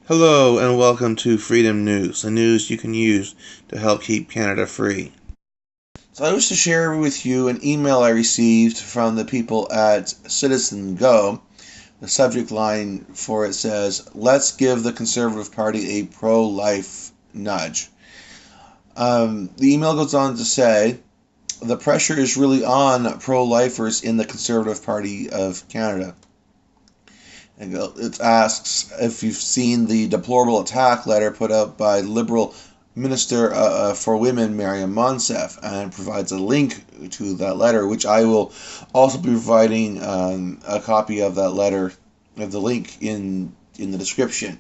Hello and welcome to Freedom News, the news you can use to help keep Canada free. So I wish to share with you an email I received from the people at Citizen Go. The subject line for it says, "Let's give the Conservative Party a pro-life nudge." The email goes on to say, the pressure is really on pro-lifers in the Conservative Party of Canada. And it asks if you've seen the deplorable attack letter put out by Liberal Minister for Women, Maryam Monsef, and provides a link to that letter, which I will also be providing a copy of that letter, of the link in the description.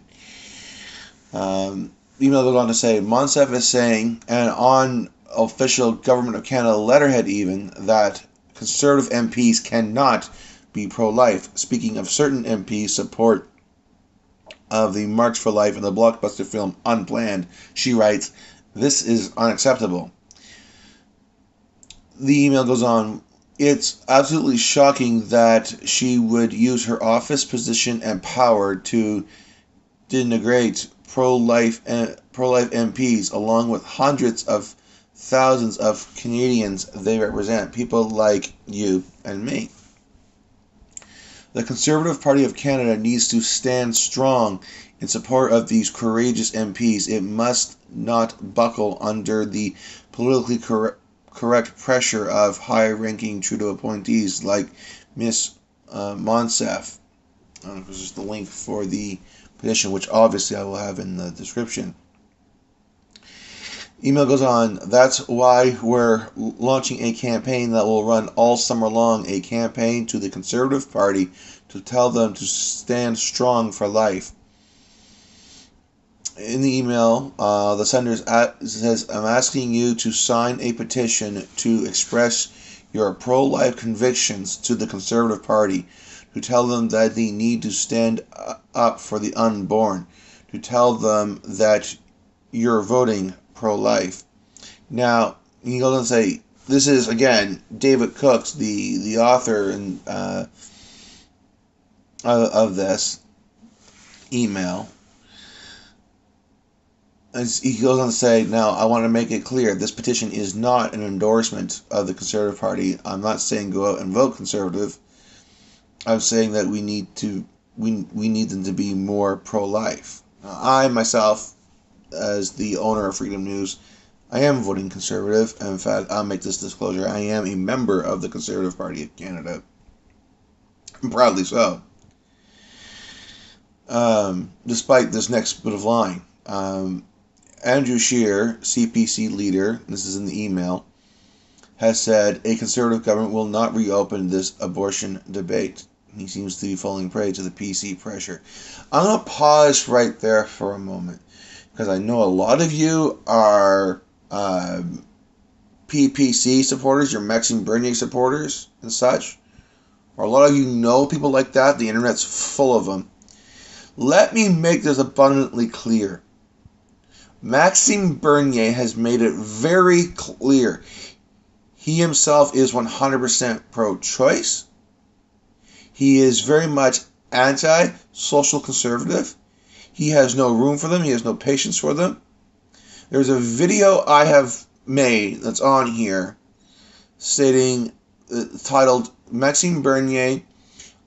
Email goes on to say, Monsef is saying, and on official Government of Canada letterhead even, that Conservative MPs cannot be pro-life. Speaking of certain MPs' support of the March for Life and the blockbuster film Unplanned, she writes, "This is unacceptable." The email goes on, "It's absolutely shocking that she would use her office, position, and power to denigrate pro-life MPs, along with hundreds of thousands of Canadians they represent, people like you and me. The Conservative Party of Canada needs to stand strong in support of these courageous MPs. It must not buckle under the politically correct pressure of high-ranking Trudeau appointees like Miss Monsef." This is the link for the petition, which obviously I will have in the description. Email goes on, "That's why we're launching a campaign that will run all summer long, a campaign to the Conservative Party to tell them to stand strong for life." In the email, the sender says, "I'm asking you to sign a petition to express your pro-life convictions to the Conservative Party, to tell them that they need to stand up for the unborn, to tell them that you're voting pro-life." Now, he goes on to say, this is, again, David Cooks, the author and of this email. As he goes on to say, "Now, I want to make it clear, this petition is not an endorsement of the Conservative Party. I'm not saying go out and vote Conservative. I'm saying that we need them to be more pro-life." I, myself, as the owner of Freedom News, I am voting Conservative. In fact, I'll make this disclosure. I am a member of the Conservative Party of Canada. And proudly so. Despite this next bit of line. Andrew Scheer, CPC leader, this is in the email, has said a Conservative government will not reopen this abortion debate. He seems to be falling prey to the PC pressure. I'm going to pause right there for a moment, because I know a lot of you are PPC supporters, you're Maxime Bernier supporters and such, or a lot of you know people like that. The internet's full of them. Let me make this abundantly clear. Maxime Bernier has made it very clear he himself is 100% pro-choice. He is very much anti-social conservative. He has no room for them. He has no patience for them. There's a video I have made that's on here stating, titled Maxime Bernier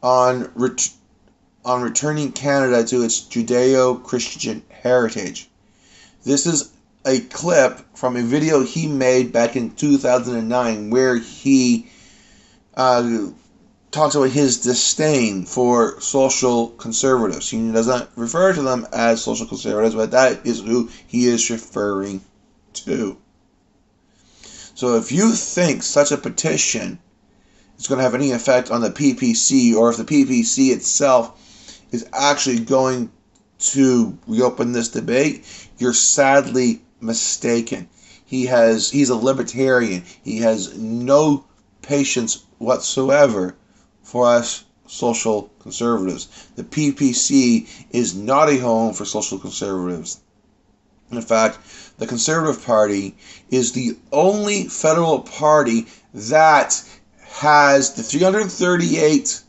on returning Canada to its Judeo-Christian heritage. This is a clip from a video he made back in 2009 where he talks about his disdain for social conservatives. He doesn't refer to them as social conservatives, but that is who he is referring to. So if you think such a petition is going to have any effect on the PPC, or if the PPC itself is actually going to reopen this debate, you're sadly mistaken. He's a libertarian. He has no patience whatsoever for us social conservatives. The PPC is not a home for social conservatives. In fact, the Conservative Party is the only federal party that has the 338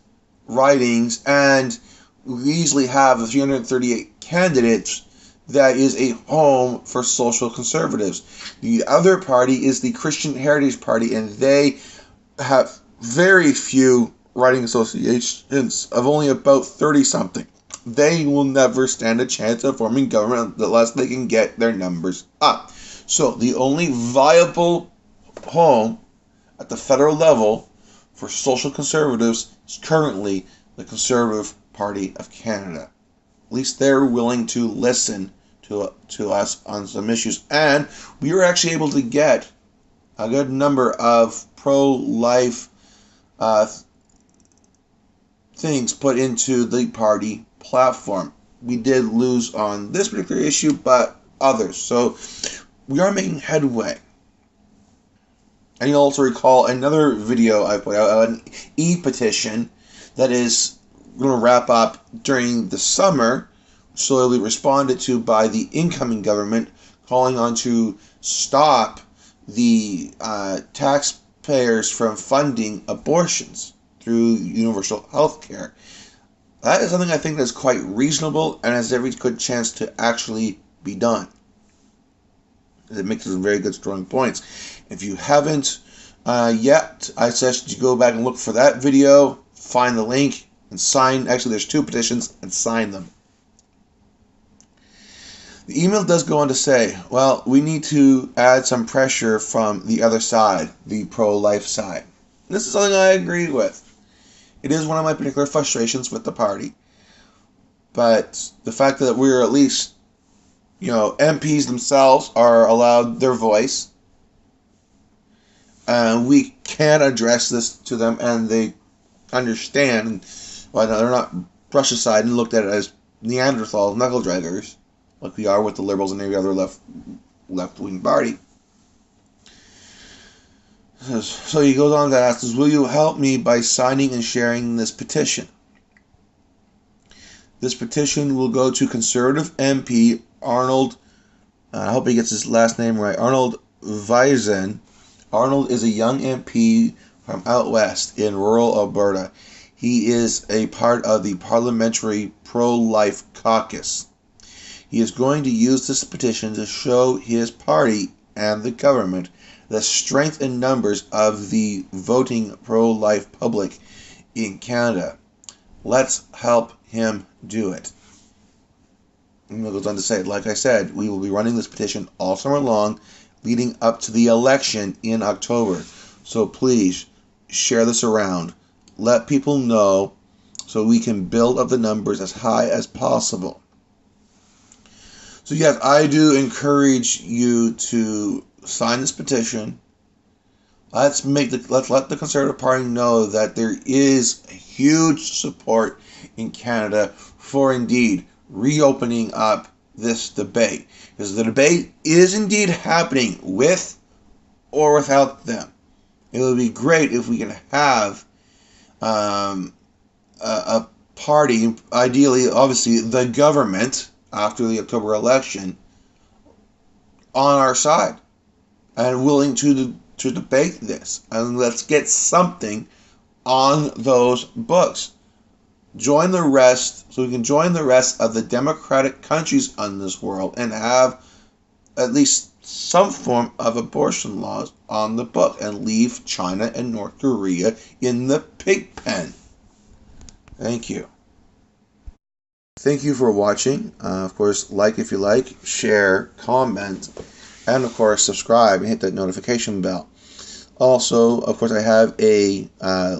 ridings and we easily have the 338 candidates that is a home for social conservatives. The other party is the Christian Heritage Party, and they have very few writing associations of only about 30-something. They will never stand a chance of forming government unless they can get their numbers up. So the only viable home at the federal level for social conservatives is currently the Conservative Party of Canada. At least they're willing to listen to us on some issues. And we were actually able to get a good number of pro-life things put into the party platform. We did lose on this particular issue, but others. So we are making headway. And you'll also recall another video I put out, an e-petition that is going to wrap up during the summer, slowly responded to by the incoming government, calling on to stop the taxpayers from funding abortions through universal health care. That is something I think that's quite reasonable and has every good chance to actually be done. It makes some very good strong points. If you haven't yet, I suggest you go back and look for that video, find the link, and sign. Actually, there's 2 petitions, and sign them. The email does go on to say, well, we need to add some pressure from the other side, the pro-life side. And this is something I agree with. It is one of my particular frustrations with the party. But the fact that we're at least, MPs themselves are allowed their voice, we can address this to them, and they understand. Well, they're not brushed aside and looked at it as Neanderthal knuckle draggers, like we are with the Liberals and every other left-wing party. So he goes on to ask, will you help me by signing and sharing this petition? This petition will go to Conservative MP Arnold, I hope he gets his last name right, Arnold Vizon. Arnold is a young MP from out west in rural Alberta. He is a part of the Parliamentary Pro-Life Caucus. He is going to use this petition to show his party and the government the strength and numbers of the voting pro-life public in Canada. Let's help him do it. And it goes on to say, like I said, we will be running this petition all summer long, leading up to the election in October. So please share this around. Let people know so we can build up the numbers as high as possible. So yes, I do encourage you to sign this petition. Let's let the Conservative Party know that there is huge support in Canada for indeed reopening up this debate, because the debate is indeed happening with or without them. It would be great if we can have a party, ideally, obviously, the government after the October election, on our side and willing to debate this, and let's get something on those books. Join the rest, so we can join the rest of the democratic countries on this world and have at least some form of abortion laws on the book and leave China and North Korea in the pig pen. Thank you. Thank you for watching. Of course, like if you like, share, comment, and of course subscribe and hit that notification bell. Also, of course, I have a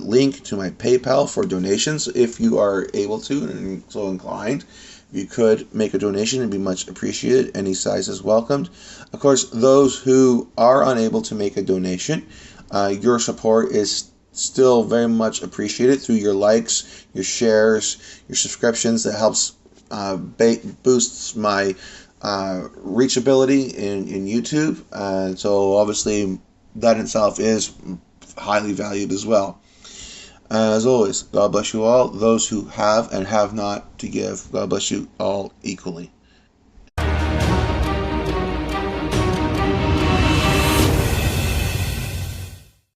link to my PayPal for donations if you are able to and so inclined. If you could make a donation, it'd be much appreciated. Any size is welcomed. Of course, those who are unable to make a donation, your support is still very much appreciated through your likes, your shares, your subscriptions. That helps boosts my reachability in YouTube. And so obviously that itself is highly valued as well. As always, God bless you all. Those who have and have not to give, God bless you all equally.